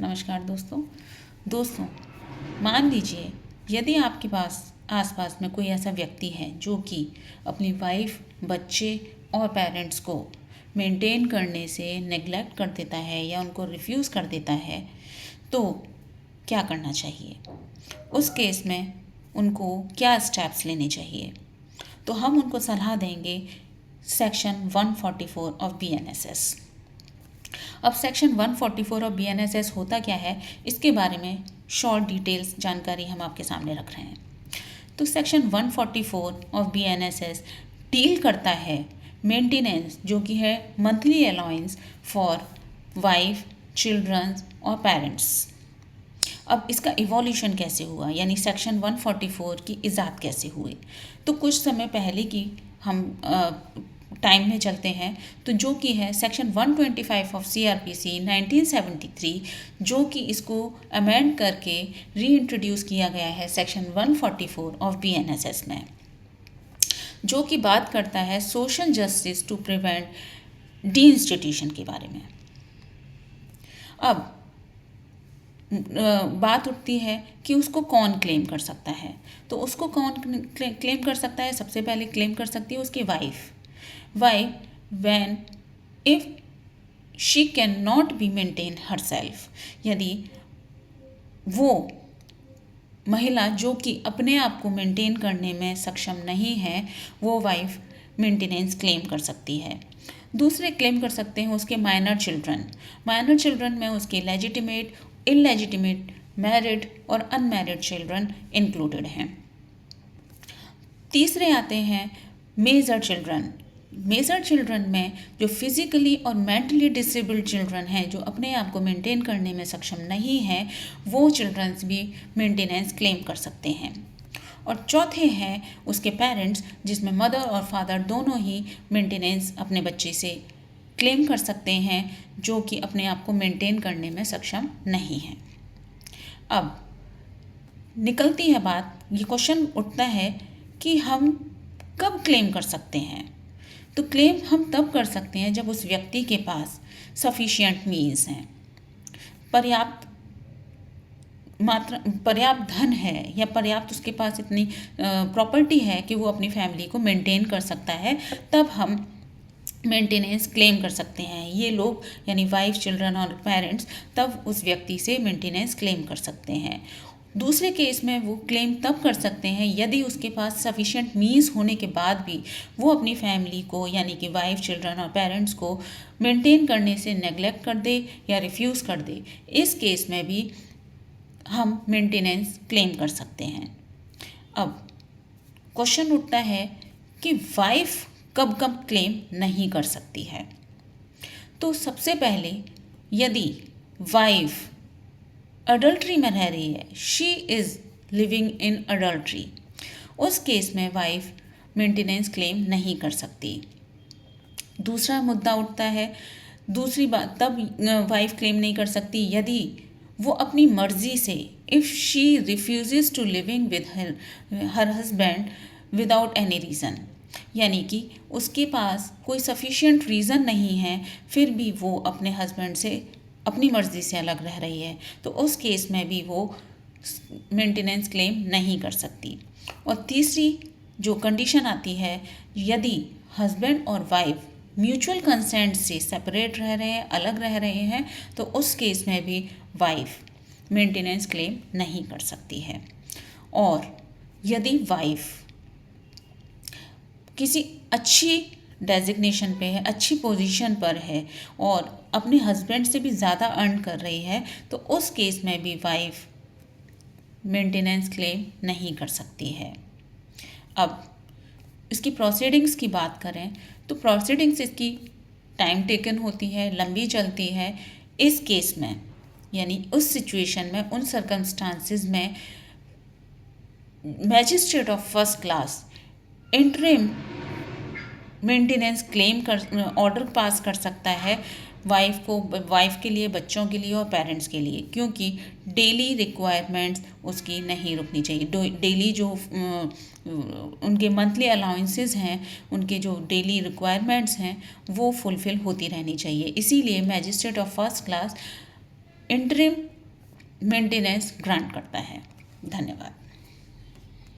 नमस्कार दोस्तों, मान लीजिए यदि आपके पास आसपास में कोई ऐसा व्यक्ति है जो कि अपनी वाइफ, बच्चे और पेरेंट्स को मेंटेन करने से नेग्लेक्ट कर देता है या उनको रिफ्यूज़ कर देता है, तो क्या करना चाहिए? उस केस में उनको क्या स्टेप्स लेने चाहिए? तो हम उनको सलाह देंगे सेक्शन 144 ऑफ BNSS। अब सेक्शन 144 ऑफ BNSS होता क्या है, इसके बारे में शॉर्ट डिटेल्स जानकारी हम आपके सामने रख रहे हैं। तो सेक्शन 144 ऑफ BNSS डील करता है मेंटेनेंस, जो कि है monthly allowance for wife, children और पेरेंट्स। अब इसका इवोल्यूशन कैसे हुआ, यानी सेक्शन 144 की इजाद कैसे हुई? तो कुछ समय पहले की हम टाइम में चलते हैं, तो जो कि है सेक्शन 125 ऑफ CRPC 1973, जो कि इसको अमेंड करके री इंट्रोड्यूस किया गया है सेक्शन 144 ऑफ BNSS में, जो कि बात करता है social justice to prevent the institution के बारे में। अब बात उठती है कि उसको कौन क्लेम कर सकता है। तो उसको कौन क्लेम कर सकता है? सबसे पहले क्लेम कर सकती है उसकी wife, when if she cannot be maintain herself, यदि वो महिला जो कि अपने आप को मेंटेन करने में सक्षम नहीं है, वो वाइफ मेंटेनेंस क्लेम कर सकती है। दूसरे क्लेम कर सकते हैं उसके माइनर चिल्ड्रन में उसके लेजिटिमेट, इलेजिटिमेट, मैरिड और अनमैरिड चिल्ड्रन इंक्लूडेड हैं। तीसरे आते हैं मेजर चिल्ड्रन में जो फिजिकली और मेंटली डिसेबल्ड चिल्ड्रन हैं, जो अपने आप को मेंटेन करने में सक्षम नहीं हैं, वो चिल्ड्रंस भी मेंटेनेंस क्लेम कर सकते हैं। और चौथे हैं उसके पेरेंट्स, जिसमें मदर और फादर दोनों ही मेंटेनेंस अपने बच्चे से क्लेम कर सकते हैं, जो कि अपने आप को मेंटेन करने में सक्षम नहीं हैं। अब निकलती है बात, ये क्वेश्चन उठता है कि हम कब क्लेम कर सकते हैं? तो क्लेम हम तब कर सकते हैं जब उस व्यक्ति के पास सफिशिएंट मीन्स हैं, पर्याप्त धन है, या पर्याप्त उसके पास इतनी प्रॉपर्टी है कि वो अपनी फैमिली को मेंटेन कर सकता है, तब हम मेंटेनेंस क्लेम कर सकते हैं। ये लोग यानी वाइफ, चिल्ड्रन और पेरेंट्स तब उस व्यक्ति से मेंटेनेंस क्लेम कर सकते हैं। दूसरे केस में वो क्लेम तब कर सकते हैं यदि उसके पास सफिशिएंट मीन्स होने के बाद भी वो अपनी फैमिली को, यानी कि वाइफ, चिल्ड्रन और पेरेंट्स को मेंटेन करने से नेग्लेक्ट कर दे या रिफ्यूज़ कर दे। इस केस में भी हम मेंटेनेंस क्लेम कर सकते हैं। अब क्वेश्चन उठता है कि वाइफ कब कब क्लेम नहीं कर सकती है? तो सबसे पहले यदि वाइफ अडल्ट्री में रह रही है, she is living in adultery, उस केस में वाइफ मेंटेनेंस क्लेम नहीं कर सकती। दूसरा मुद्दा उठता है, दूसरी बात तब वाइफ क्लेम नहीं कर सकती यदि वो अपनी मर्जी से, if she refuses to living with her husband without any reason, यानी कि उसके पास कोई सफिशिएंट रीज़न नहीं है, फिर भी वो अपने हस्बैंड से अपनी मर्ज़ी से अलग रह रही है, तो उस केस में भी वो मेंटेनेंस क्लेम नहीं कर सकती। और तीसरी जो कंडीशन आती है, यदि हस्बैंड और वाइफ म्यूचुअल कंसेंट से सेपरेट रह रहे हैं, अलग रह रहे हैं, तो उस केस में भी वाइफ मेंटेनेंस क्लेम नहीं कर सकती है। और यदि वाइफ किसी अच्छी डेजिग्नेशन पे है, अच्छी पोजीशन पर है और अपने हस्बैंड से भी ज़्यादा अर्न कर रही है, तो उस केस में भी वाइफ मेंटेनेंस क्लेम नहीं कर सकती है। अब इसकी प्रोसीडिंग्स की बात करें तो प्रोसीडिंग्स इसकी टाइम टेकन होती है, लंबी चलती है। इस केस में यानी उस सिचुएशन में, उन सर्कमस्टांसिस में magistrate of first class interim maintenance claim कर ऑर्डर पास कर सकता है वाइफ के लिए, बच्चों के लिए और पेरेंट्स के लिए, क्योंकि डेली रिक्वायरमेंट्स उसकी नहीं रुकनी चाहिए। डेली जो उनके मंथली अलाउंसेस हैं, उनके जो डेली रिक्वायरमेंट्स हैं, वो फुलफ़िल होती रहनी चाहिए। इसीलिए magistrate of first class interim maintenance grant करता है।